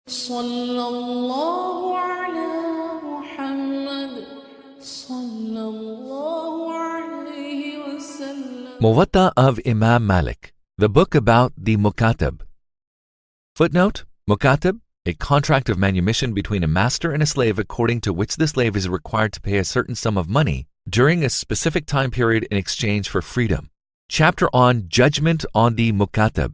صلى الله على محمد صلى الله عليه وسلم. Muwatta of Imam Malik, the book about the Mukatab. Footnote: Mukatab, a contract of manumission between a master and a slave according to which the slave is required to pay a certain sum of money during a specific time period in exchange for freedom. Chapter on Judgment on the Mukatab.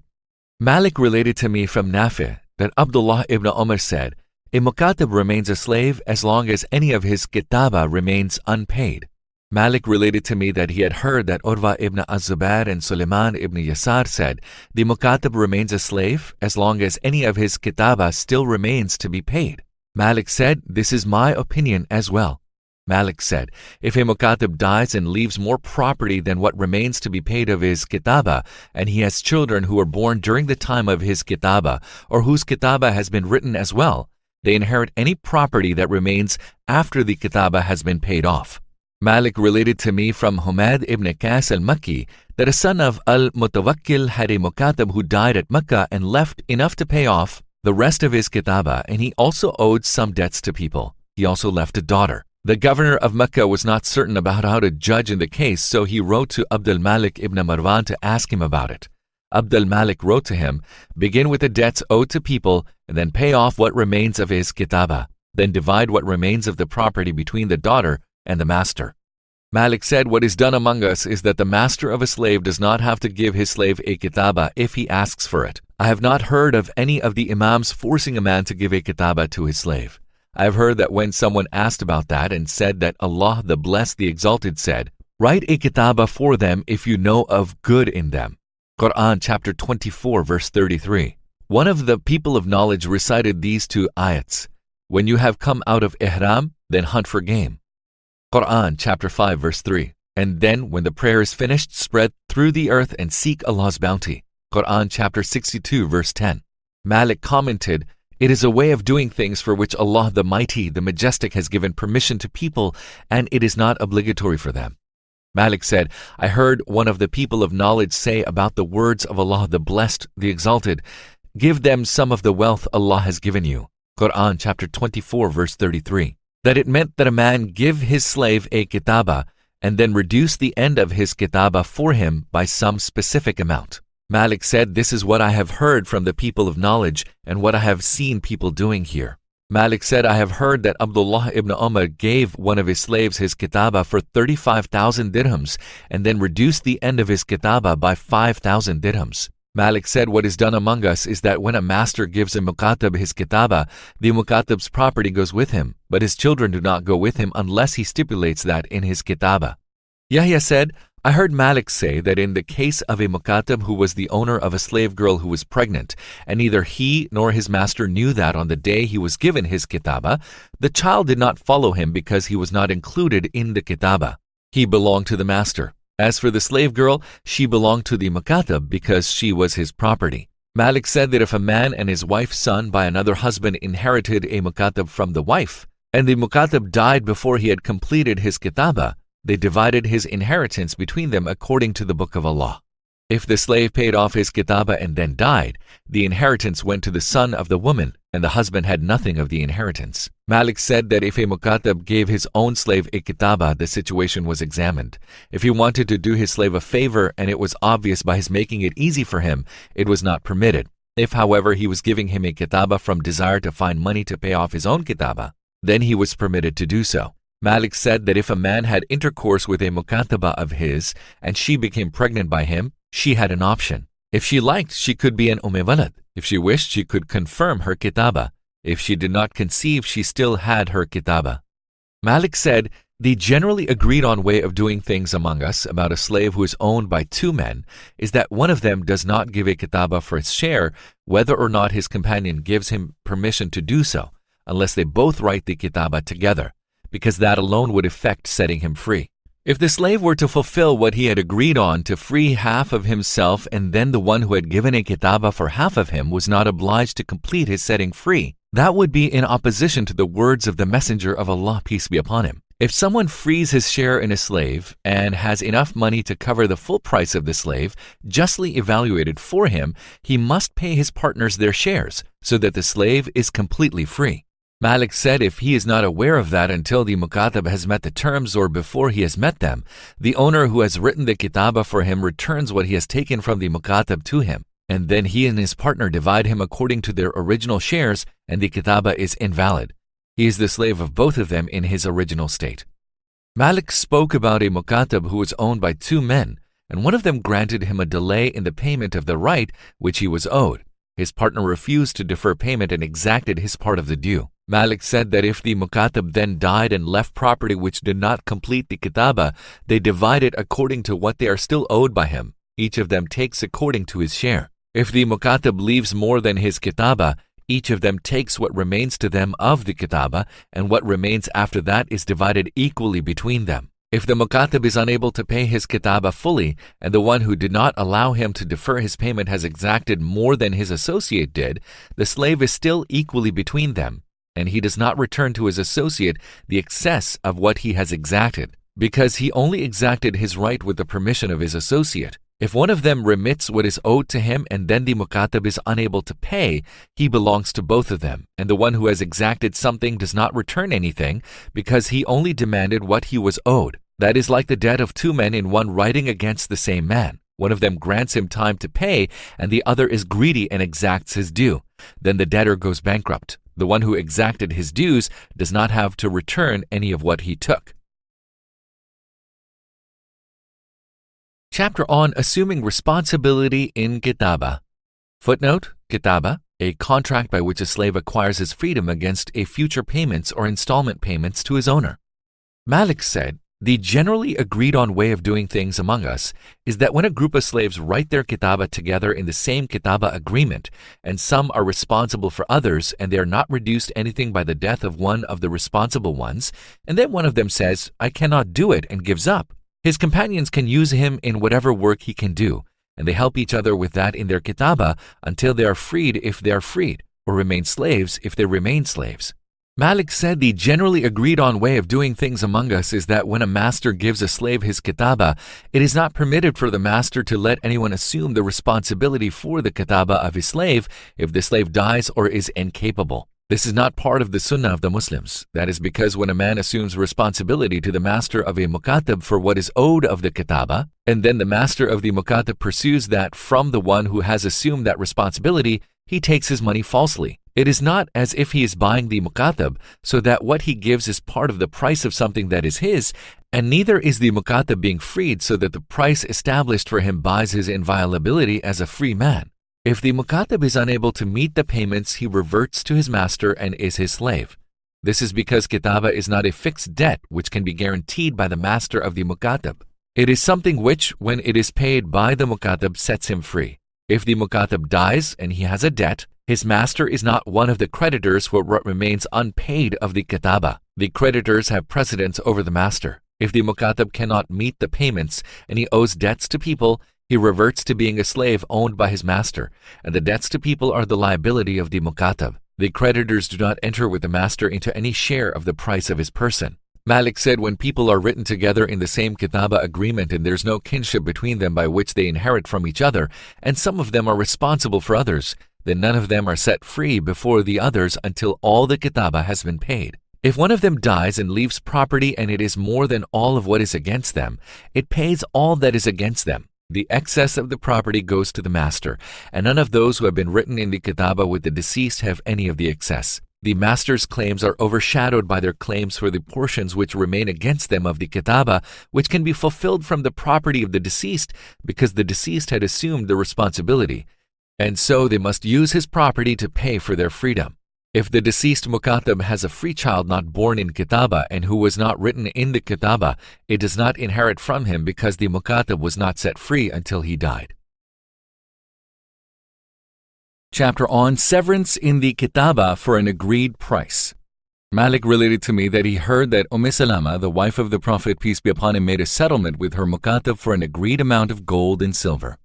Malik related to me from Nafi that Abdullah ibn Umar said, "A Mukatab remains a slave as long as any of his kitaba remains unpaid." Malik related to me that he had heard that Urwa ibn Az-Zubair and Sulaiman ibn Yasar said, "The Mukatab remains a slave as long as any of his kitaba still remains to be paid." Malik said, "This is my opinion as well." Malik said, "If a Mukatab dies and leaves more property than what remains to be paid of his kitaba, and he has children who were born during the time of his kitaba, or whose kitaba has been written as well, they inherit any property that remains after the kitaba has been paid off." Malik related to me from Humayd ibn Qais al-Makki that a son of al-Mutawakkil had a Mukatab who died at Mecca and left enough to pay off the rest of his kitaba, and he also owed some debts to people. He also left a daughter. The governor of Mecca was not certain about how to judge in the case, so he wrote to Abd al-Malik ibn Marwan to ask him about it. Abd al-Malik wrote to him, "Begin with the debts owed to people, and then pay off what remains of his kitaba. Then divide what remains of the property between the daughter and the master." Malik said, "What is done among us is that the master of a slave does not have to give his slave a kitaba if he asks for it. I have not heard of any of the imams forcing a man to give a kitaba to his slave. I have heard that when someone asked about that and said that Allah the Blessed the Exalted said, 'Write a kitaba for them if you know of good in them.'" Quran chapter 24 verse 33. One of the people of knowledge recited these two ayats: "When you have come out of ihram, then hunt for game." Quran chapter 5 verse 3. "And then when the prayer is finished, spread through the earth and seek Allah's bounty." Quran chapter 62 verse 10. Malik commented, "It is a way of doing things for which Allah the Mighty, the Majestic has given permission to people, and it is not obligatory for them." Malik said, "I heard one of the people of knowledge say about the words of Allah the Blessed, the Exalted, 'Give them some of the wealth Allah has given you.' Quran chapter 24 verse 33. That it meant that a man give his slave a kitaba and then reduce the end of his kitaba for him by some specific amount. Malik said, "This is what I have heard from the people of knowledge and what I have seen people doing here." Malik said, "I have heard that Abdullah ibn Umar gave one of his slaves his kitaba for 35,000 dirhams and then reduced the end of his kitaba by 5,000 dirhams. Malik said, "What is done among us is that when a master gives a Mukatab his kitaba, the Mukatab's property goes with him, but his children do not go with him unless he stipulates that in his kitaba." Yahya said, "I heard Malik say that in the case of a Mukatab who was the owner of a slave girl who was pregnant, and neither he nor his master knew that on the day he was given his kitaba, the child did not follow him because he was not included in the kitaba. He belonged to the master. As for the slave girl, she belonged to the Mukatab because she was his property." Malik said that if a man and his wife's son by another husband inherited a Mukatab from the wife, and the Mukatab died before he had completed his kitaba, they divided his inheritance between them according to the Book of Allah. If the slave paid off his kitaba and then died, the inheritance went to the son of the woman, and the husband had nothing of the inheritance. Malik said that if a Mukatab gave his own slave a kitaba, the situation was examined. If he wanted to do his slave a favor and it was obvious by his making it easy for him, it was not permitted. If, however, he was giving him a kitaba from desire to find money to pay off his own kitaba, then he was permitted to do so. Malik said that if a man had intercourse with a Mukataba of his and she became pregnant by him, she had an option. If she liked, she could be an Walad. If she wished, she could confirm her kitaba. If she did not conceive, she still had her kitaba. Malik said, "The generally agreed on way of doing things among us about a slave who is owned by two men is that one of them does not give a kitaba for his share, whether or not his companion gives him permission to do so, unless they both write the kitaba together, because that alone would effect setting him free. If the slave were to fulfill what he had agreed on to free half of himself, and then the one who had given a kitaba for half of him was not obliged to complete his setting free, that would be in opposition to the words of the Messenger of Allah, peace be upon him. If someone frees his share in a slave and has enough money to cover the full price of the slave, justly evaluated for him, he must pay his partners their shares so that the slave is completely free. Malik said if he is not aware of that until the Mukatab has met the terms or before he has met them, the owner who has written the Kitaba for him returns what he has taken from the Mukatab to him, and then he and his partner divide him according to their original shares, and the Kitaba is invalid. He is the slave of both of them in his original state. Malik spoke about a Mukatab who was owned by two men, and one of them granted him a delay in the payment of the right which he was owed. His partner refused to defer payment and exacted his part of the due. Malik said that if the Mukatab then died and left property which did not complete the Kitaba, they divide it according to what they are still owed by him. Each of them takes according to his share. If the Mukatab leaves more than his Kitaba, each of them takes what remains to them of the Kitaba, and what remains after that is divided equally between them. If the Mukatab is unable to pay his Kitaba fully, and the one who did not allow him to defer his payment has exacted more than his associate did, the slave is still equally between them, and he does not return to his associate the excess of what he has exacted, because he only exacted his right with the permission of his associate. If one of them remits what is owed to him and then the Mukatab is unable to pay, he belongs to both of them, and the one who has exacted something does not return anything because he only demanded what he was owed. That is like the debt of two men in one writing against the same man. One of them grants him time to pay, and the other is greedy and exacts his due. Then the debtor goes bankrupt. The one who exacted his dues does not have to return any of what he took. Chapter on Assuming Responsibility in Kitaba. Footnote: Kitaba, a contract by which a slave acquires his freedom against a future payments or installment payments to his owner. Malik said, the generally agreed on way of doing things among us is that when a group of slaves write their Kitaba together in the same Kitaba agreement, and some are responsible for others and they are not reduced anything by the death of one of the responsible ones, and then one of them says, I cannot do it, and gives up, his companions can use him in whatever work he can do, and they help each other with that in their Kitaba until they are freed if they are freed, or remain slaves if they remain slaves. Malik said the generally agreed on way of doing things among us is that when a master gives a slave his Kitaba, it is not permitted for the master to let anyone assume the responsibility for the Kitaba of his slave if the slave dies or is incapable. This is not part of the Sunnah of the Muslims. That is because when a man assumes responsibility to the master of a Mukatab for what is owed of the Kitaba, and then the master of the Mukatab pursues that from the one who has assumed that responsibility, he takes his money falsely. It is not as if he is buying the Mukatab, so that what he gives is part of the price of something that is his, and neither is the Mukatab being freed so that the price established for him buys his inviolability as a free man. If the Mukatab is unable to meet the payments, he reverts to his master and is his slave. This is because Kitaba is not a fixed debt which can be guaranteed by the master of the Mukatab. It is something which, when it is paid by the Mukatab, sets him free. If the Mukatab dies and he has a debt, his master is not one of the creditors for what remains unpaid of the Kitaba. The creditors have precedence over the master. If the Mukatab cannot meet the payments and he owes debts to people, he reverts to being a slave owned by his master, and the debts to people are the liability of the Mukatab. The creditors do not enter with the master into any share of the price of his person. Malik said when people are written together in the same Kitaba agreement and there's no kinship between them by which they inherit from each other, and some of them are responsible for others, then none of them are set free before the others until all the Kitaba has been paid. If one of them dies and leaves property and it is more than all of what is against them, it pays all that is against them. The excess of the property goes to the master, and none of those who have been written in the Kitaba with the deceased have any of the excess. The master's claims are overshadowed by their claims for the portions which remain against them of the Kitaba, which can be fulfilled from the property of the deceased because the deceased had assumed the responsibility, and so they must use his property to pay for their freedom. If the deceased Mukatab has a free child not born in Kitaba and who was not written in the Kitaba, it does not inherit from him because the Mukatab was not set free until he died. Chapter on Severance in the Kitaba for an agreed price. Malik related to me that he heard that Salama, the wife of the Prophet, peace be upon him, made a settlement with her Mukatab for an agreed amount of gold and silver.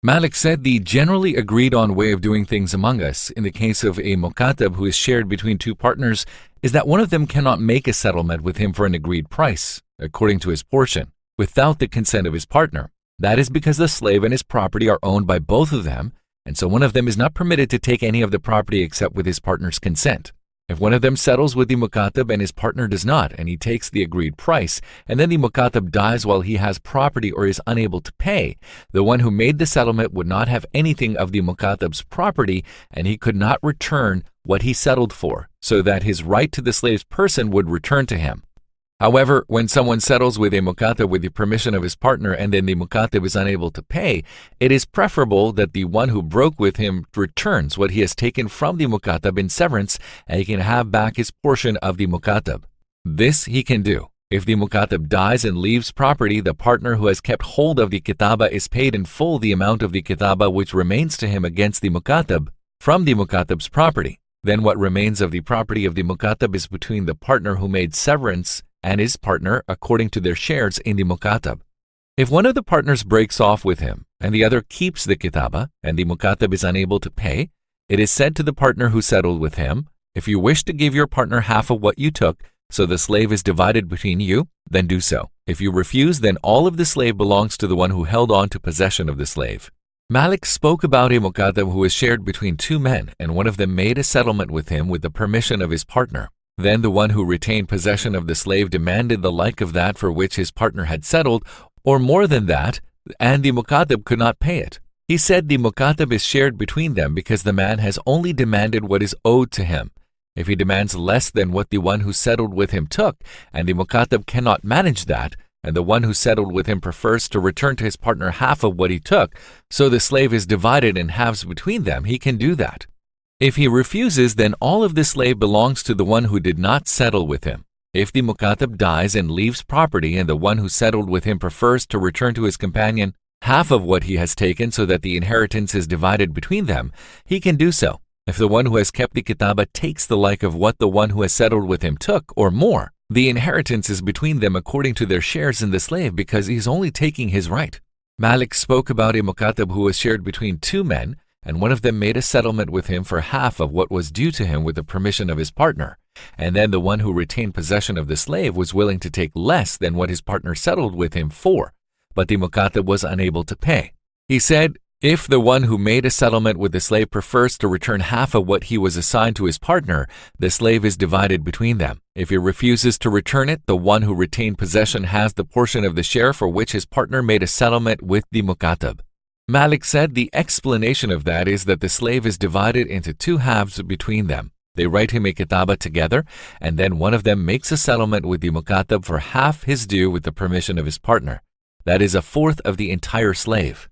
Malik said the generally agreed on way of doing things among us, in the case of a Mukatab who is shared between two partners, is that one of them cannot make a settlement with him for an agreed price, according to his portion, without the consent of his partner. That is because the slave and his property are owned by both of them, and so one of them is not permitted to take any of the property except with his partner's consent. If one of them settles with the Mukatab and his partner does not, and he takes the agreed price, and then the Mukatab dies while he has property or is unable to pay, the one who made the settlement would not have anything of the Mukatab's property, and he could not return what he settled for, so that his right to the slave's person would return to him. However, when someone settles with a Mukatab with the permission of his partner and then the Mukatab is unable to pay, it is preferable that the one who broke with him returns what he has taken from the Mukatab in severance, and he can have back his portion of the Mukatab. This he can do. If the Mukatab dies and leaves property, the partner who has kept hold of the Kitaba is paid in full the amount of the Kitaba which remains to him against the Mukatab from the Mukatab's property. Then what remains of the property of the Mukatab is between the partner who made severance and his partner according to their shares in the Mukatab. If one of the partners breaks off with him and the other keeps the Kitaba and the Mukatab is unable to pay, it is said to the partner who settled with him, "If you wish to give your partner half of what you took, so the slave is divided between you, then do so. If you refuse, then all of the slave belongs to the one who held on to possession of the slave." Malik spoke about a Mukatab who was shared between two men, and one of them made a settlement with him with the permission of his partner. Then the one who retained possession of the slave demanded the like of that for which his partner had settled, or more than that, and the Mukatab could not pay it. He said the Mukatab is shared between them because the man has only demanded what is owed to him. If he demands less than what the one who settled with him took, and the Mukatab cannot manage that, and the one who settled with him prefers to return to his partner half of what he took, so the slave is divided in halves between them, he can do that. If he refuses, then all of the slave belongs to the one who did not settle with him. If the Mukatab dies and leaves property and the one who settled with him prefers to return to his companion half of what he has taken so that the inheritance is divided between them, he can do so. If the one who has kept the Kitaba takes the like of what the one who has settled with him took, or more, the inheritance is between them according to their shares in the slave because he is only taking his right. Malik spoke about a Mukatab who was shared between two men, and one of them made a settlement with him for half of what was due to him with the permission of his partner, and then the one who retained possession of the slave was willing to take less than what his partner settled with him for, but the Mukatab was unable to pay. He said, if the one who made a settlement with the slave prefers to return half of what he was assigned to his partner, the slave is divided between them. If he refuses to return it, the one who retained possession has the portion of the share for which his partner made a settlement with the Mukatab. Malik said the explanation of that is that the slave is divided into two halves between them. They write him a Kitaba together, and then one of them makes a settlement with the Mukatab for half his due with the permission of his partner. That is a fourth of the entire slave.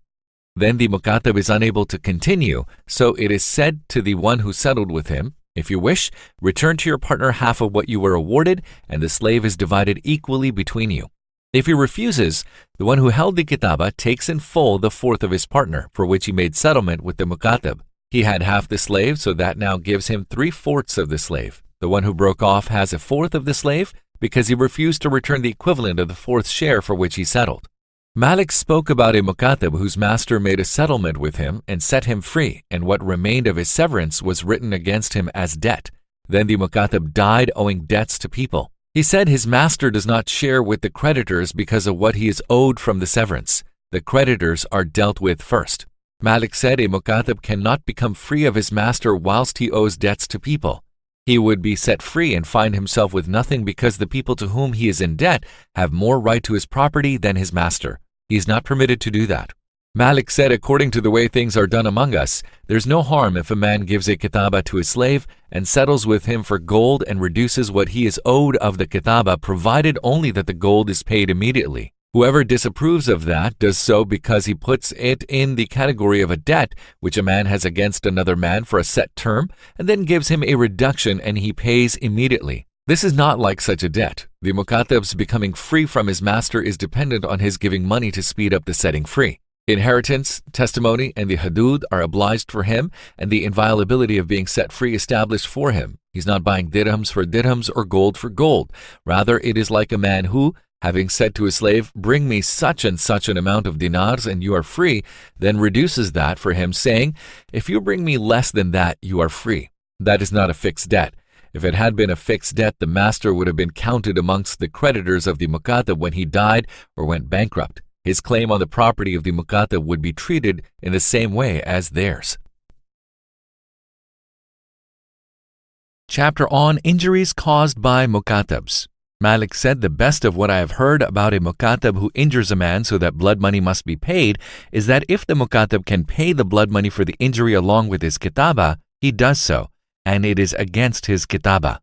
Then the Mukatab is unable to continue, so it is said to the one who settled with him, "If you wish, return to your partner half of what you were awarded, and the slave is divided equally between you." If he refuses, the one who held the Kitaba takes in full the fourth of his partner, for which he made settlement with the Mukatab. He had half the slave, so that now gives him 3/4 of the slave. The one who broke off has a fourth of the slave because he refused to return the equivalent of the fourth share for which he settled. Malik spoke about a Mukatab whose master made a settlement with him and set him free, and what remained of his severance was written against him as debt. Then the Mukatab died owing debts to people. He said his master does not share with the creditors because of what he is owed from the severance. The creditors are dealt with first. Malik said a Mukatab cannot become free of his master whilst he owes debts to people. He would be set free and find himself with nothing because the people to whom he is in debt have more right to his property than his master. He is not permitted to do that. Malik said, according to the way things are done among us, there's no harm if a man gives a Kitaba to his slave and settles with him for gold and reduces what he is owed of the Kitaba, provided only that the gold is paid immediately. Whoever disapproves of that does so because he puts it in the category of a debt which a man has against another man for a set term, and then gives him a reduction and he pays immediately. This is not like such a debt. The Mukatab's becoming free from his master is dependent on his giving money to speed up the setting free. Inheritance, testimony, and the hudud are obliged for him, and the inviolability of being set free established for him. He's not buying dirhams for dirhams or gold for gold. Rather, it is like a man who, having said to his slave, "Bring me such and such an amount of dinars and you are free," then reduces that for him, saying, "If you bring me less than that, you are free." That is not a fixed debt. If it had been a fixed debt, the master would have been counted amongst the creditors of the Mukatab when he died or went bankrupt. His claim on the property of the Mukatab would be treated in the same way as theirs. Chapter on Injuries Caused by Mukatabs. Malik said, the best of what I have heard about a Mukatab who injures a man so that blood money must be paid is that if the Mukatab can pay the blood money for the injury along with his kitaba, he does so, and it is against his kitaba.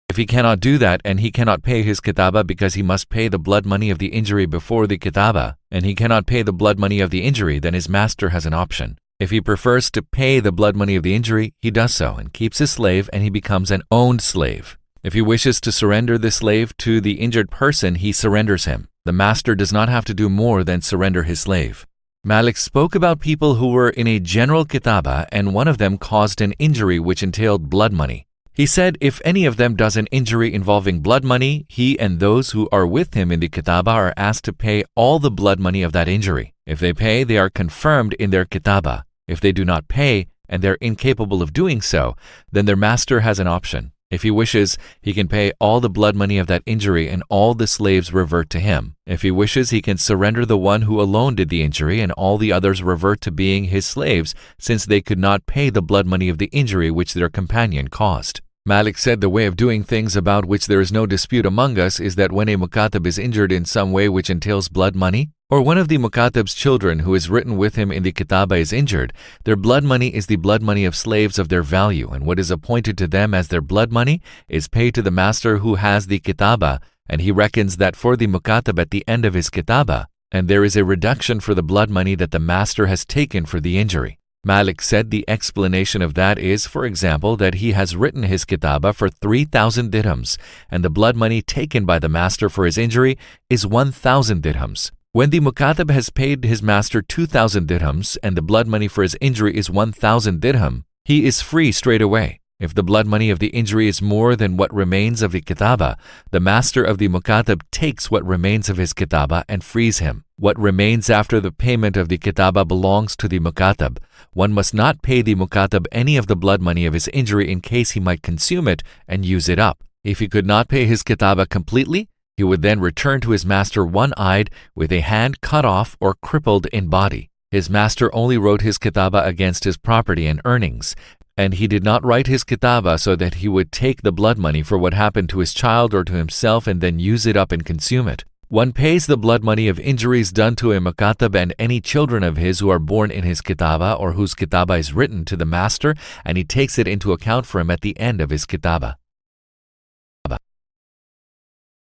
If he cannot do that and he cannot pay his kitaba because he must pay the blood money of the injury before the kitaba, and he cannot pay the blood money of the injury, then his master has an option. If he prefers to pay the blood money of the injury, he does so and keeps his slave, and he becomes an owned slave. If he wishes to surrender the slave to the injured person, he surrenders him. The master does not have to do more than surrender his slave. Malik spoke about people who were in a general kitaba and one of them caused an injury which entailed blood money. He said if any of them does an injury involving blood money, he and those who are with him in the kitaba are asked to pay all the blood money of that injury. If they pay, they are confirmed in their kitaba. If they do not pay, and they're incapable of doing so, then their master has an option. If he wishes, he can pay all the blood money of that injury and all the slaves revert to him. If he wishes, he can surrender the one who alone did the injury and all the others revert to being his slaves, since they could not pay the blood money of the injury which their companion caused. Malik said the way of doing things about which there is no dispute among us is that when a Mukatab is injured in some way which entails blood money, or one of the Mukatab's children who is written with him in the kitaba is injured, their blood money is the blood money of slaves of their value, and what is appointed to them as their blood money is paid to the master who has the kitaba, and he reckons that for the Mukatab at the end of his kitaba, and there is a reduction for the blood money that the master has taken for the injury. Malik said the explanation of that is, for example, that he has written his kitaba for 3,000 dirhams, and the blood money taken by the master for his injury is 1,000 dirhams. When the Mukatab has paid his master 2,000 dirhams and the blood money for his injury is 1,000 dirham, he is free straight away. If the blood money of the injury is more than what remains of the kitaba, the master of the Mukatab takes what remains of his kitaba and frees him. What remains after the payment of the kitaba belongs to the Mukatab. One must not pay the Mukatab any of the blood money of his injury in case he might consume it and use it up. If he could not pay his kitaba completely, he would then return to his master one-eyed, with a hand cut off or crippled in body. His master only wrote his kitaba against his property and earnings, and he did not write his kitaba so that he would take the blood money for what happened to his child or to himself and then use it up and consume it. One pays the blood money of injuries done to a Mukatab and any children of his who are born in his kitaba or whose kitaba is written to the master, and he takes it into account for him at the end of his kitaba.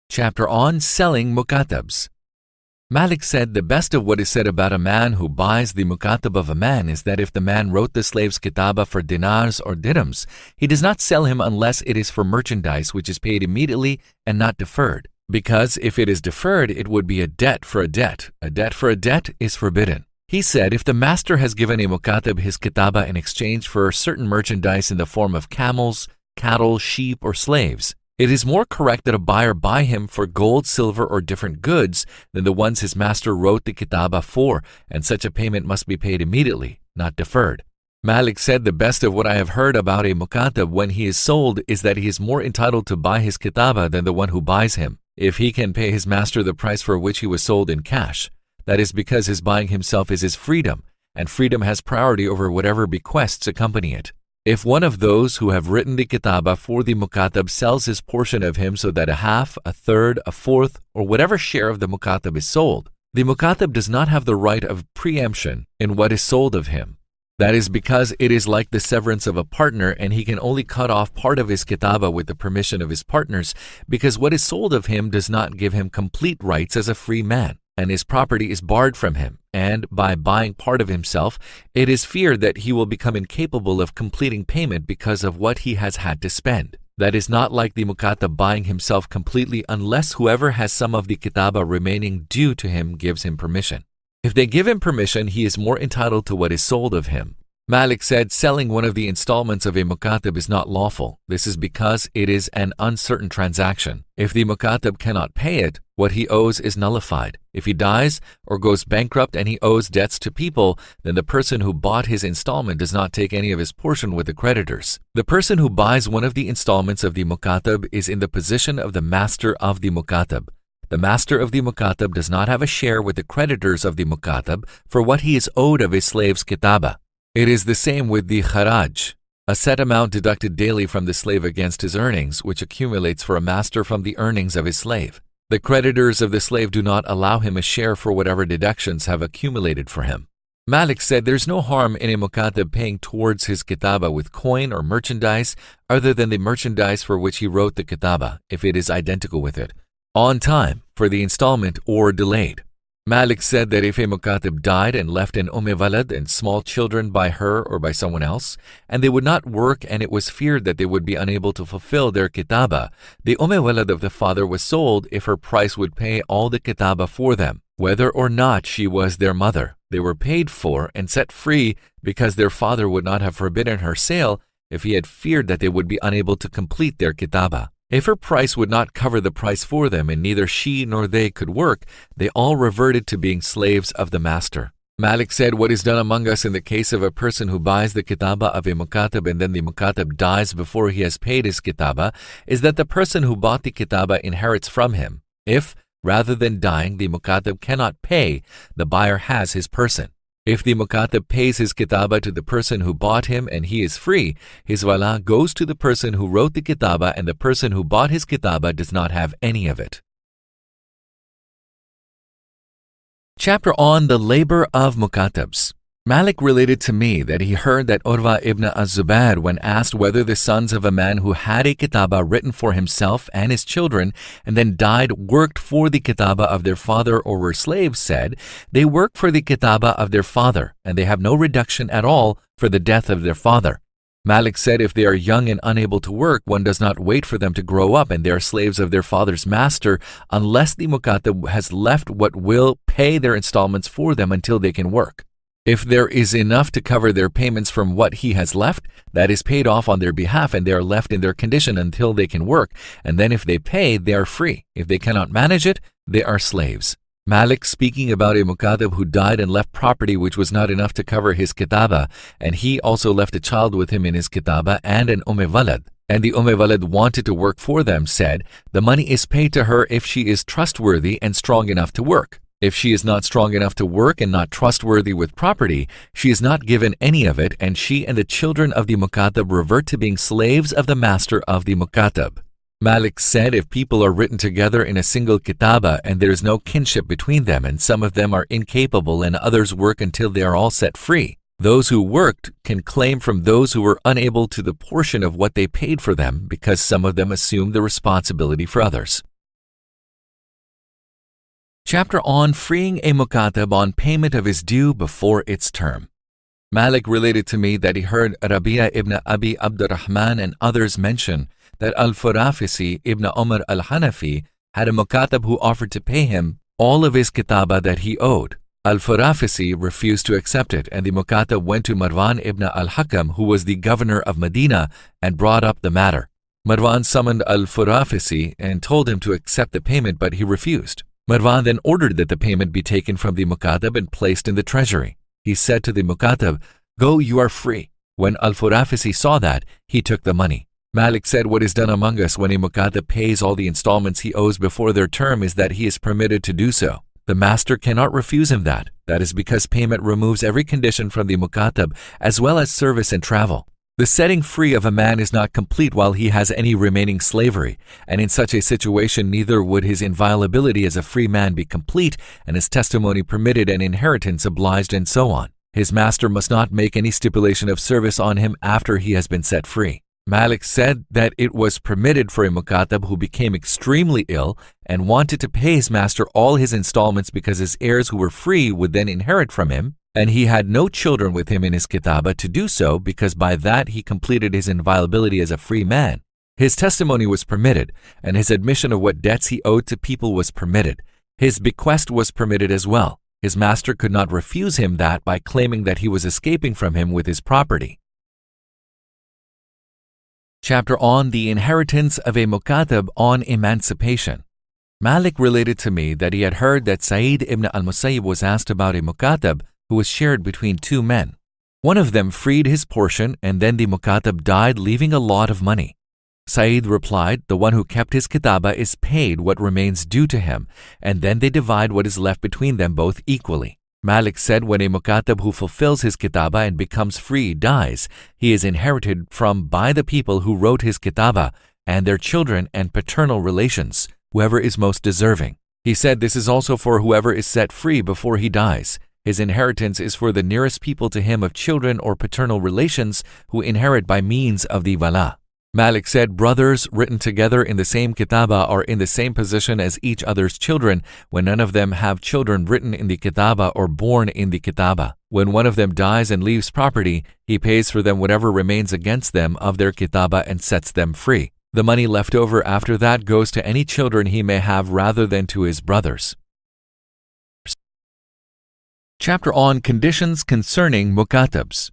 Chapter on Selling Mukatabs. Malik said the best of what is said about a man who buys the Mukatab of a man is that if the man wrote the slave's kitaba for dinars or dirhams, he does not sell him unless it is for merchandise which is paid immediately and not deferred. Because if it is deferred, it would be a debt for a debt. A debt for a debt is forbidden. He said if the master has given a Mukatab his kitaba in exchange for certain merchandise in the form of camels, cattle, sheep, or slaves, it is more correct that a buyer buy him for gold, silver, or different goods than the ones his master wrote the kitaba for, and such a payment must be paid immediately, not deferred. Malik said the best of what I have heard about a Mukatab when he is sold is that he is more entitled to buy his kitaba than the one who buys him, if he can pay his master the price for which he was sold in cash. That is because his buying himself is his freedom, and freedom has priority over whatever bequests accompany it. If one of those who have written the kitaba for the Mukatab sells his portion of him so that a half, a third, a fourth, or whatever share of the Mukatab is sold, the Mukatab does not have the right of preemption in what is sold of him. That is because it is like the severance of a partner, and he can only cut off part of his kitaba with the permission of his partners, because what is sold of him does not give him complete rights as a free man, and his property is barred from him, and by buying part of himself, it is feared that he will become incapable of completing payment because of what he has had to spend. That is not like the Mukatab buying himself completely unless whoever has some of the kitaba remaining due to him gives him permission. If they give him permission, he is more entitled to what is sold of him. Malik said selling one of the installments of a Mukatab is not lawful. This is because it is an uncertain transaction. If the Mukatab cannot pay it, what he owes is nullified. If he dies or goes bankrupt and he owes debts to people, then the person who bought his installment does not take any of his portion with the creditors. The person who buys one of the installments of the Mukatab is in the position of the master of the Mukatab. The master of the Mukatab does not have a share with the creditors of the Mukatab for what he is owed of his slave's kitaba. It is the same with the kharaj, a set amount deducted daily from the slave against his earnings, which accumulates for a master from the earnings of his slave. The creditors of the slave do not allow him a share for whatever deductions have accumulated for him. Malik said there's no harm in a mukatab paying towards his kitaba with coin or merchandise other than the merchandise for which he wrote the kitaba, if it is identical with it, on time for the installment or delayed. Malik said that if a mukatab died and left an walad and small children by her or by someone else, and they would not work and it was feared that they would be unable to fulfill their kitaba, the walad of the father was sold if her price would pay all the kitaba for them, whether or not she was their mother. They were paid for and set free because their father would not have forbidden her sale if he had feared that they would be unable to complete their kitaba. If her price would not cover the price for them and neither she nor they could work, they all reverted to being slaves of the master. Malik said what is done among us in the case of a person who buys the kitaba of a mukatab and then the mukatab dies before he has paid his kitaba is that the person who bought the kitaba inherits from him. If, rather than dying, the mukatab cannot pay, the buyer has his person. If the mukatab pays his kitaba to the person who bought him and he is free, his wala goes to the person who wrote the kitaba and the person who bought his kitaba does not have any of it. Chapter on the labor of mukatabs. Malik related to me that he heard that Urwa ibn az-Zubair, when asked whether the sons of a man who had a kitaba written for himself and his children and then died worked for the kitaba of their father or were slaves, said, they work for the kitaba of their father and they have no reduction at all for the death of their father. Malik said if they are young and unable to work, one does not wait for them to grow up and they are slaves of their father's master unless the mukatab has left what will pay their installments for them until they can work. If there is enough to cover their payments from what he has left, that is paid off on their behalf and they are left in their condition until they can work, and then if they pay, they are free. If they cannot manage it, they are slaves. Malik, speaking about a mukatab who died and left property which was not enough to cover his kitaba, and he also left a child with him in his kitaba and an walad, and the walad wanted to work for them, said, the money is paid to her if she is trustworthy and strong enough to work. If she is not strong enough to work and not trustworthy with property, she is not given any of it, and she and the children of the mukatab revert to being slaves of the master of the mukatab. Malik said if people are written together in a single kitaba and there is no kinship between them and some of them are incapable and others work until they are all set free, those who worked can claim from those who were unable to the portion of what they paid for them because some of them assumed the responsibility for others. Chapter on freeing a mukatab on payment of his due before its term. Malik related to me that he heard Rabi'a ibn Abi Abdurrahman and others mention that Al-Furafisi ibn Umar al-Hanafi had a mukatab who offered to pay him all of his kitaba that he owed. Al-Furafisi refused to accept it, and the mukatab went to Marwan ibn al-Hakam, who was the governor of Medina, and brought up the matter. Marwan summoned Al-Furafisi and told him to accept the payment, but he refused. Marwan then ordered that the payment be taken from the mukatab and placed in the treasury. He said to the mukatab, go, you are free. When Al-Furafisi saw that, he took the money. Malik said what is done among us when a mukatab pays all the installments he owes before their term is that he is permitted to do so. The master cannot refuse him that. That is because payment removes every condition from the mukatab as well as service and travel. The setting free of a man is not complete while he has any remaining slavery, and in such a situation neither would his inviolability as a free man be complete and his testimony permitted and inheritance obliged and so on. His master must not make any stipulation of service on him after he has been set free. Malik said that it was permitted for a mukatab who became extremely ill and wanted to pay his master all his installments because his heirs who were free would then inherit from him, and he had no children with him in his kitaba to do so because by that he completed his inviolability as a free man. His testimony was permitted, and his admission of what debts he owed to people was permitted. His bequest was permitted as well. His master could not refuse him that by claiming that he was escaping from him with his property. Chapter on the inheritance of a Mukatab on emancipation. Malik related to me that he had heard that Sa'id ibn al-Musayyib was asked about a Mukatab who was shared between two men. One of them freed his portion, and then the Mukatab died, leaving a lot of money. Sa'id replied, the one who kept his kitaba is paid what remains due to him, and then they divide what is left between them both equally. Malik said when a Mukatab who fulfills his kitaba and becomes free dies, he is inherited from by the people who wrote his kitaba and their children and paternal relations, whoever is most deserving. He said this is also for whoever is set free before he dies. His inheritance is for the nearest people to him of children or paternal relations who inherit by means of the wala. Malik said brothers written together in the same kitaba are in the same position as each other's children when none of them have children written in the kitaba or born in the kitaba. When one of them dies and leaves property, he pays for them whatever remains against them of their kitaba and sets them free. The money left over after that goes to any children he may have rather than to his brothers. Chapter on conditions concerning Mukatabs.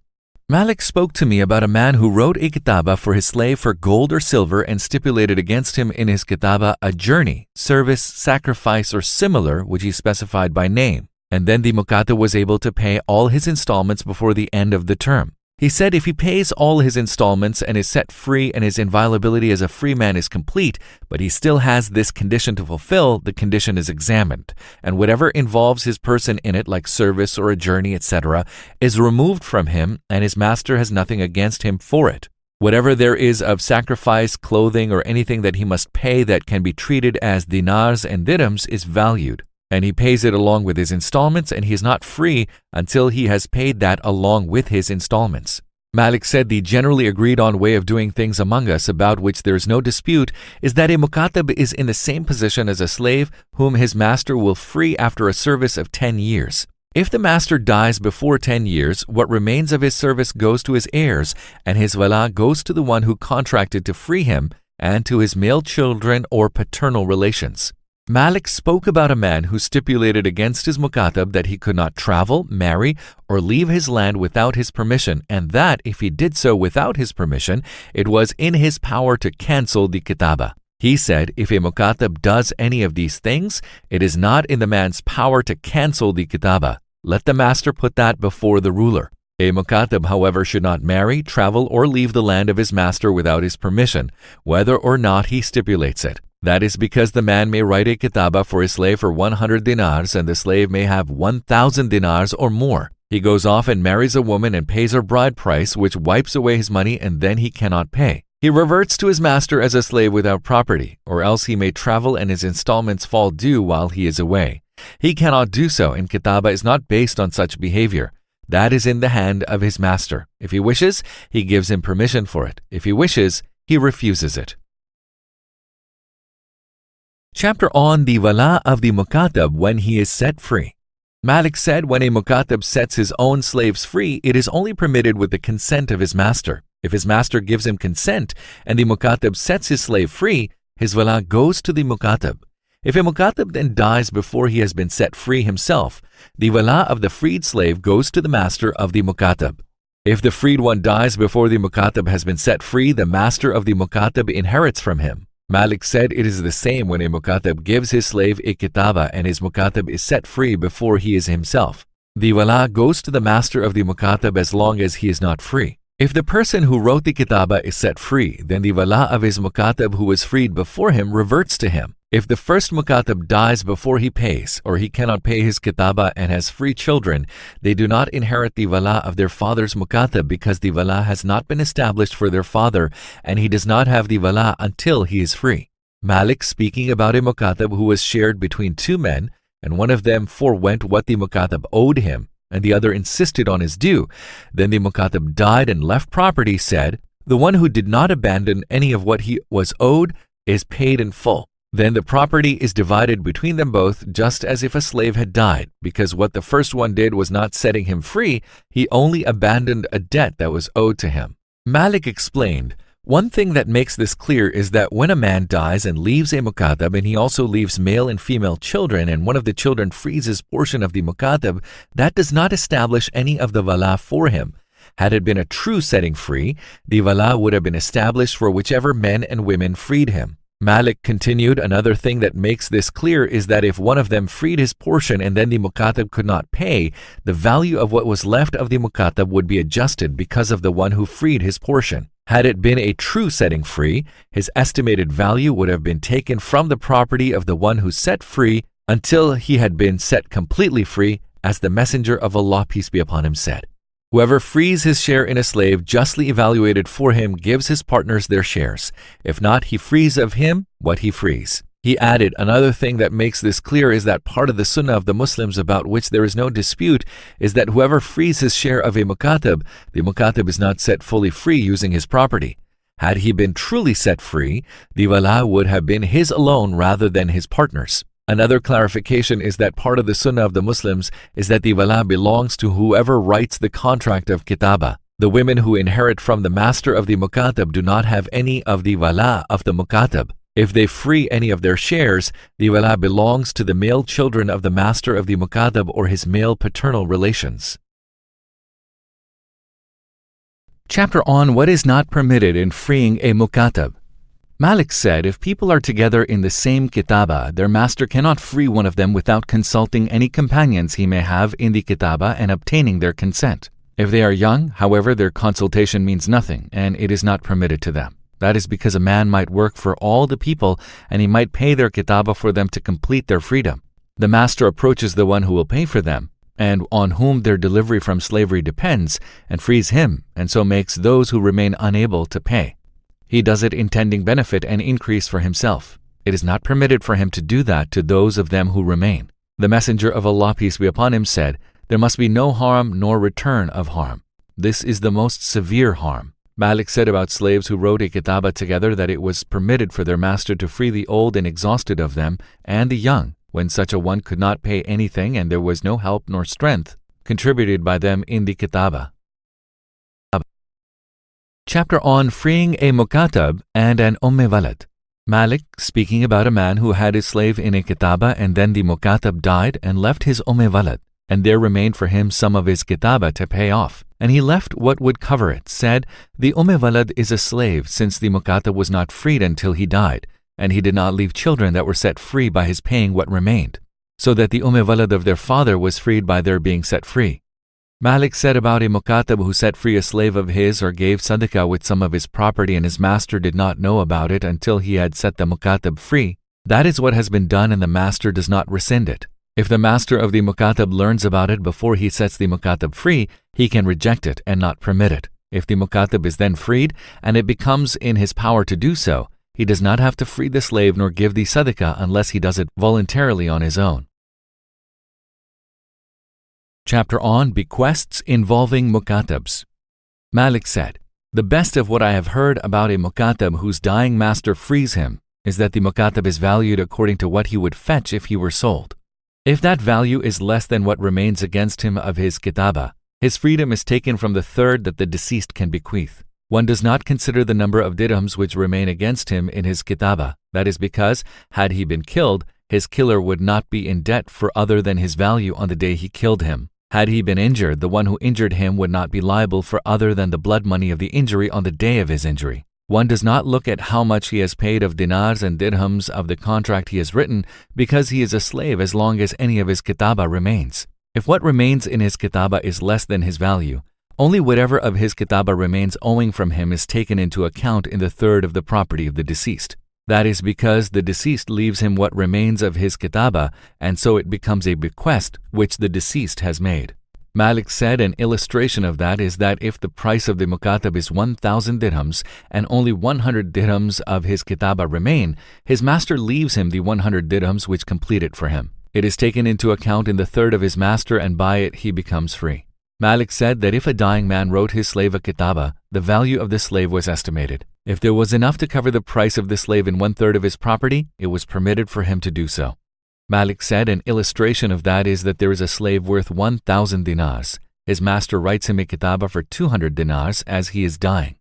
Malik spoke to me about a man who wrote a kitaba for his slave for gold or silver and stipulated against him in his kitaba a journey, service, sacrifice, or similar which he specified by name, and then the Mukatab was able to pay all his installments before the end of the term. He said if he pays all his installments and is set free and his inviolability as a free man is complete, but he still has this condition to fulfill, the condition is examined, and whatever involves his person in it, like service or a journey, etc., is removed from him, and his master has nothing against him for it. Whatever there is of sacrifice, clothing, or anything that he must pay that can be treated as dinars and dirhams is valued, and he pays it along with his installments, and he is not free until he has paid that along with his installments. Malik said the generally agreed on way of doing things among us, about which there is no dispute, is that a Mukatab is in the same position as a slave whom his master will free after a service of 10 years. If the master dies before 10 years, what remains of his service goes to his heirs, and his wala goes to the one who contracted to free him and to his male children or paternal relations. Malik spoke about a man who stipulated against his Mukatab that he could not travel, marry, or leave his land without his permission, and that if he did so without his permission, it was in his power to cancel the kitaba. He said if a Mukatab does any of these things, it is not in the man's power to cancel the kitaba. Let the master put that before the ruler. A Mukatab, however, should not marry, travel, or leave the land of his master without his permission, whether or not he stipulates it. That is because the man may write a kitaba for his slave for 100 dinars and the slave may have 1,000 dinars or more. He goes off and marries a woman and pays her bride price, which wipes away his money, and then he cannot pay. He reverts to his master as a slave without property, or else he may travel and his installments fall due while he is away. He cannot do so, and kitaba is not based on such behavior. That is in the hand of his master. If he wishes, he gives him permission for it. If he wishes, he refuses it. Chapter on the wala of the Mukatab when he is set free. Malik said when a Mukatab sets his own slaves free, it is only permitted with the consent of his master. If his master gives him consent and the Mukatab sets his slave free, his wala goes to the Mukatab. If a Mukatab then dies before he has been set free himself, the wala of the freed slave goes to the master of the Mukatab. If the freed one dies before the Mukatab has been set free, the master of the Mukatab inherits from him. Malik said it is the same when a Mukatab gives his slave a kitaba and his Mukatab is set free before he is himself. The wala goes to the master of the Mukatab as long as he is not free. If the person who wrote the kitaba is set free, then the wala of his Mukatab who was freed before him reverts to him. If the first Mukatab dies before he pays, or he cannot pay his kitaba and has free children, they do not inherit the wala of their father's Mukatab because the wala has not been established for their father and he does not have the wala until he is free. Malik, speaking about a Mukatab who was shared between two men, and one of them forewent what the Mukatab owed him, and the other insisted on his due, then the Mukatab died and left property, said, the one who did not abandon any of what he was owed is paid in full. Then the property is divided between them both, just as if a slave had died, because what the first one did was not setting him free, he only abandoned a debt that was owed to him. Malik explained, One thing that makes this clear is that when a man dies and leaves a Mukatab and he also leaves male and female children and one of the children frees his portion of the Mukatab, that does not establish any of the wala for him. Had it been a true setting free, the wala would have been established for whichever men and women freed him. Malik continued, another thing that makes this clear is that if one of them freed his portion and then the Mukatab could not pay, the value of what was left of the Mukatab would be adjusted because of the one who freed his portion. Had it been a true setting free, his estimated value would have been taken from the property of the one who set free until he had been set completely free, as the Messenger of Allah, peace be upon him, said. Whoever frees his share in a slave justly evaluated for him gives his partners their shares. If not, he frees of him what he frees. He added, another thing that makes this clear is that part of the sunnah of the Muslims about which there is no dispute is that whoever frees his share of a Mukatab, the Mukatab is not set fully free using his property. Had he been truly set free, the wala would have been his alone rather than his partner's. Another clarification is that part of the sunnah of the Muslims is that the wala belongs to whoever writes the contract of kitaba. The women who inherit from the master of the Mukatab do not have any of the wala of the Mukatab. If they free any of their shares, the wala belongs to the male children of the master of the Mukatab or his male paternal relations. Chapter on what is not permitted in freeing a Mukatab. Malik said if people are together in the same kitaba, their master cannot free one of them without consulting any companions he may have in the kitaba and obtaining their consent. If they are young, however, their consultation means nothing and it is not permitted to them. That is because a man might work for all the people and he might pay their kitaba for them to complete their freedom. The master approaches the one who will pay for them and on whom their delivery from slavery depends and frees him and so makes those who remain unable to pay. He does it intending benefit and increase for himself. It is not permitted for him to do that to those of them who remain. The Messenger of Allah, peace be upon him, said, there must be no harm nor return of harm. This is the most severe harm. Malik said about slaves who wrote a kitaba together that it was permitted for their master to free the old and exhausted of them and the young, when such a one could not pay anything and there was no help nor strength contributed by them in the kitaba. Chapter on freeing a Mukatab and an Walad. Malik, speaking about a man who had his slave in a kitaba and then the Mukatab died and left his Walad, and there remained for him some of his kitaba to pay off, and he left what would cover it, said, the Walad is a slave since the Mukatab was not freed until he died, and he did not leave children that were set free by his paying what remained, so that the Walad of their father was freed by their being set free. Malik said about a Mukatab who set free a slave of his or gave sadaqah with some of his property and his master did not know about it until he had set the Mukatab free, that is what has been done and the master does not rescind it. If the master of the Mukatab learns about it before he sets the Mukatab free, he can reject it and not permit it. If the Mukatab is then freed and it becomes in his power to do so, he does not have to free the slave nor give the sadaqah unless he does it voluntarily on his own. Chapter on bequests involving Mukatabs. Malik said, the best of what I have heard about a Mukatab whose dying master frees him is that the Mukatab is valued according to what he would fetch if he were sold. If that value is less than what remains against him of his kitaba, his freedom is taken from the third that the deceased can bequeath. One does not consider the number of dirhams which remain against him in his kitaba. That is because, had he been killed, his killer would not be in debt for other than his value on the day he killed him. Had he been injured, the one who injured him would not be liable for other than the blood money of the injury on the day of his injury. One does not look at how much he has paid of dinars and dirhams of the contract he has written, because he is a slave as long as any of his kitaba remains. If what remains in his kitaba is less than his value, only whatever of his kitaba remains owing from him is taken into account in the third of the property of the deceased. That is because the deceased leaves him what remains of his kitaba, and so it becomes a bequest which the deceased has made. Malik said an illustration of that is that if the price of the Mukatab is 1,000 dirhams and only 100 dirhams of his kitaba remain, his master leaves him the 100 dirhams which complete it for him. It is taken into account in the third of his master and by it he becomes free. Malik said that if a dying man wrote his slave a kitaba, the value of the slave was estimated. If there was enough to cover the price of the slave in 1/3 of his property, it was permitted for him to do so. Malik said an illustration of that is that there is a slave worth 1,000 dinars. His master writes him a kitaba for 200 dinars as he is dying.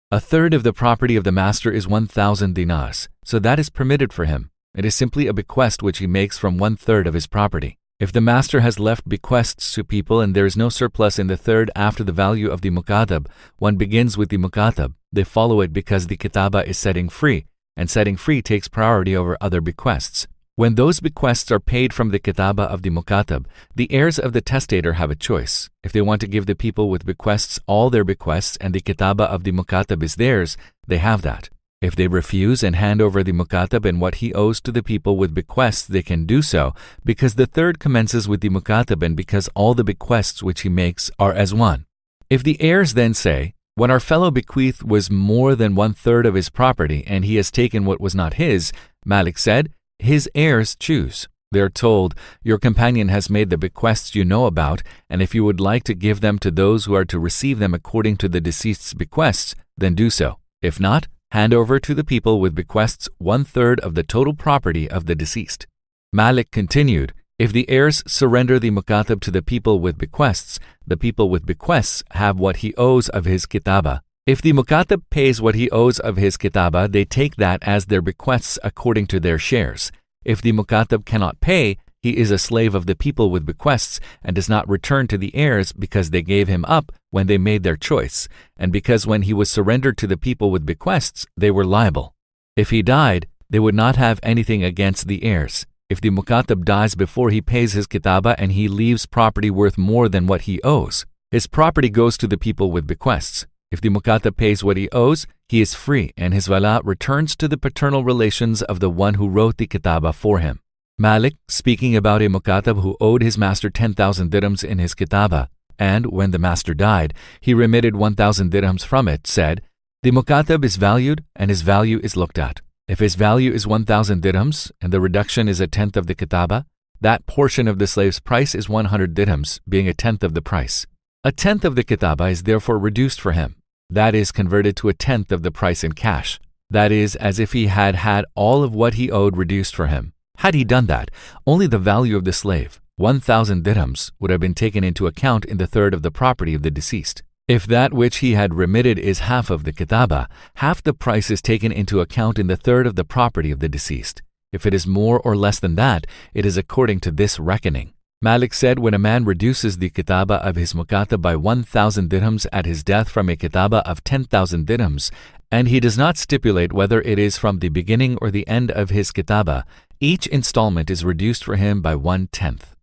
A third of the property of the master is 1,000 dinars, so that is permitted for him. It is simply a bequest which he makes from 1/3 of his property. If the master has left bequests to people and there is no surplus in the third after the value of the Mukatab, one begins with the Mukatab. They follow it because the Kitaba is setting free, and setting free takes priority over other bequests. When those bequests are paid from the Kitaba of the Mukatab, the heirs of the testator have a choice. If they want to give the people with bequests all their bequests and the Kitaba of the Mukatab is theirs, they have that. If they refuse and hand over the Mukatab and what he owes to the people with bequests, they can do so, because the third commences with the Mukatab and because all the bequests which he makes are as one. If the heirs then say, when our fellow bequeathed was more than 1/3 of his property and he has taken what was not his, Malik said, his heirs choose. They are told, your companion has made the bequests you know about, and if you would like to give them to those who are to receive them according to the deceased's bequests, then do so. If not, hand over to the people with bequests 1/3 of the total property of the deceased. Malik continued, if the heirs surrender the Mukatab to the people with bequests, the people with bequests have what he owes of his Kitaba. If the Mukatab pays what he owes of his Kitaba, they take that as their bequests according to their shares. If the Mukatab cannot pay, he is a slave of the people with bequests and does not return to the heirs because they gave him up when they made their choice, and because when he was surrendered to the people with bequests, they were liable. If he died, they would not have anything against the heirs. If the Mukatab dies before he pays his Kitaba and he leaves property worth more than what he owes, his property goes to the people with bequests. If the Mukatab pays what he owes, he is free and his wala returns to the paternal relations of the one who wrote the Kitaba for him. Malik, speaking about a Mukatab who owed his master 10,000 dirhams in his Kitaba, and when the master died, he remitted 1,000 dirhams from it, said, the Mukatab is valued and his value is looked at. If his value is 1,000 dirhams and the reduction is 1/10 of the Kitaba, that portion of the slave's price is 100 dirhams, being 1/10 of the price. 1/10 of the Kitaba is therefore reduced for him. That is converted to 1/10 of the price in cash. That is as if he had had all of what he owed reduced for him. Had he done that, only the value of the slave, 1,000 dirhams, would have been taken into account in the third of the property of the deceased. If that which he had remitted is half of the Kitaba, half the price is taken into account in the third of the property of the deceased. If it is more or less than that, it is according to this reckoning. Malik said when a man reduces the Kitaba of his Mukatab by 1,000 dirhams at his death from a Kitaba of 10,000 dirhams, and he does not stipulate whether it is from the beginning or the end of his Kitaba, each installment is reduced for him by 1/10.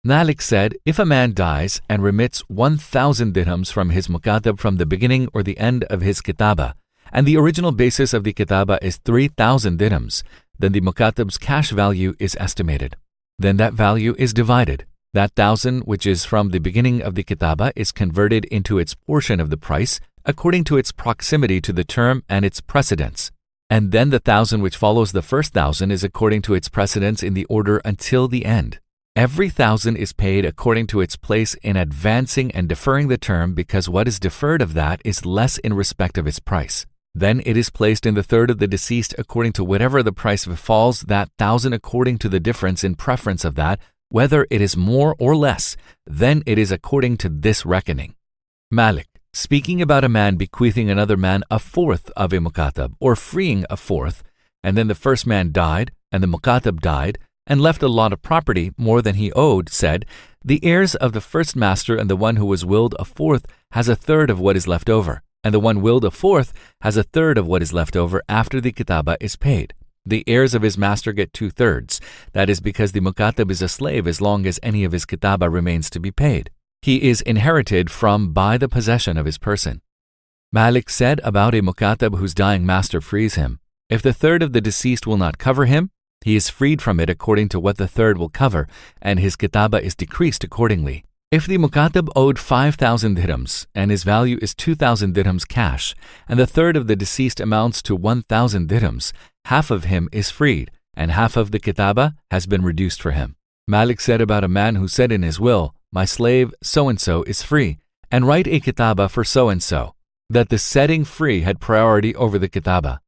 Malik said, if a man dies and remits 1,000 dirhams from his Mukatab from the beginning or the end of his Kitaba, and the original basis of the Kitaba is 3,000 dirhams, then the Mukatab's cash value is estimated. Then that value is divided. That 1,000 which is from the beginning of the Kitaba is converted into its portion of the price according to its proximity to the term and its precedence. And then the 1,000 which follows the first 1,000 is according to its precedence in the order until the end. Every 1,000 is paid according to its place in advancing and deferring the term because what is deferred of that is less in respect of its price. Then it is placed in the third of the deceased according to whatever the price befalls that 1,000 according to the difference in preference of that, whether it is more or less, then it is according to this reckoning. Malik, speaking about a man bequeathing another man 1/4 of a Mukatab or freeing 1/4, and then the first man died and the Mukatab died and left a lot of property more than he owed, said, the heirs of the first master and the one who was willed 1/4 has 1/3 of what is left over. And the one willed 1/4 has 1/3 of what is left over after the Kitaba is paid. The heirs of his master get 2/3. That is because the Mukatab is a slave as long as any of his Kitaba remains to be paid. He is inherited from by the possession of his person. Malik said about a Mukatab whose dying master frees him, if the third of the deceased will not cover him, he is freed from it according to what the third will cover, and his Kitaba is decreased accordingly. If the Mukatab owed 5,000 dirhams and his value is 2,000 dirhams cash, and the third of the deceased amounts to 1,000 dirhams, half of him is freed, and half of the Kitaba has been reduced for him. Malik said about a man who said in his will, my slave so-and-so is free, and write a Kitaba for so-and-so, that the setting free had priority over the Kitaba.